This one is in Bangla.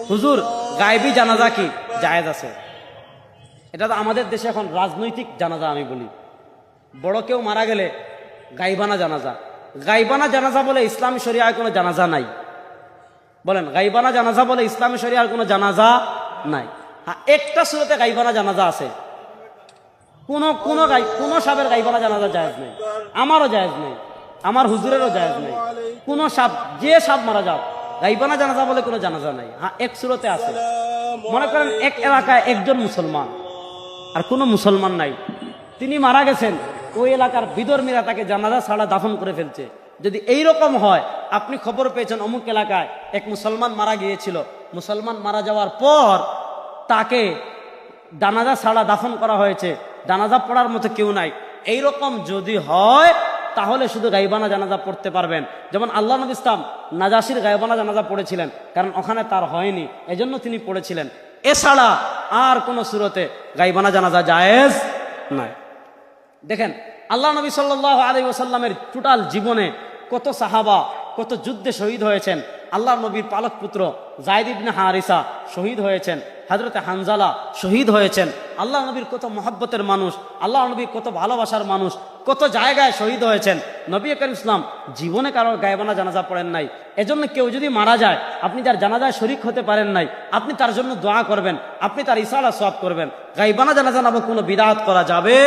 হুজুর গায়েবী জানাজা কি জায়েজ আছে? এটা তো আমাদের দেশে এখন রাজনৈতিক জানাজা আমি বলি। বড় কেউ মারা গেলে গাইবানা জানাজা, গাইবানা জানাজা বলে ইসলামী শরিয়ায় কোনো জানাজা নাই। বলেন, গাইবানা জানাজা বলে ইসলামী শরিয়ার কোনো জানাজা নাই। হ্যাঁ, একটা সুরতে গাইবানা জানাজা আছে। কোন সাপের গাইবানা জানাজা জায়েজ নেই, আমারও জায়েজ নেই, আমার হুজুরেরও জায়েজ নেই। কোন সাপ, যে সাপ মারা যাও, গাইবানা জানাজা বলে কোনো জানাজা নাই। হ্যাঁ, এক সুরতে আছে। মনে করেন এক এলাকায় একজন মুসলমান আর কোনো মুসলমান নাই, তিনি মারা গেছেন, ওই এলাকার বিধর্মীরা তাকে জানাজা ছাড়া দাফন করে ফেলছে। যদি এই রকম হয়, আপনি খবর পেয়েছেন অমুক এলাকায় এক মুসলমান মারা গিয়েছিল, মুসলমান মারা যাওয়ার পর তাকে জানাজা ছাড়া দাফন করা হয়েছে, জানাজা পড়ার মতো কেউ নাই, এই রকম যদি হয় তাহলে শুধু গাইবানা জানাজা পড়তে পারবেন। যেমন আল্লাহ নবী ইসলাম নাজাসির গাইবানা জানাজা পড়েছিলেন, কারণ ওখানে তার হয়নি, এজন্য তিনি পড়েছিলেন। এছাড়া আর কোন সুরতে গাইবানা জানাজা জায়েজ নাই। দেখেন, আল্লাহ নবী সাল্লাল্লাহু আলাইহি ওয়াসাল্লামের টোটাল জীবনে কত সাহাবা কত যুদ্ধে শহীদ হয়েছেন। আল্লাহ নবীর পালক পুত্র যায়েদ ইবনে হারিসা শহীদ হয়েছেন, হযরতে হানজালা শহীদ হয়েছেন। আল্লাহ নবীর কত মহব্বতের মানুষ, আল্লাহ নবীর কত ভালোবাসার মানুষ কত জায়গায় শহীদ হয়েছেন। নবী করিম ইসলাম জীবনে কারোর গায়েবানা জানাজা পড়েন নাই। এজন্য কেউ যদি মারা যায়, আপনি যার জানাজায় শরীক হতে পারেন নাই, আপনি তার জন্য দোয়া করবেন, আপনি তার ইসালা সওয়াব করবেন। গায়েবানা জানাজা নামক কোনো বিদআত করা যাবে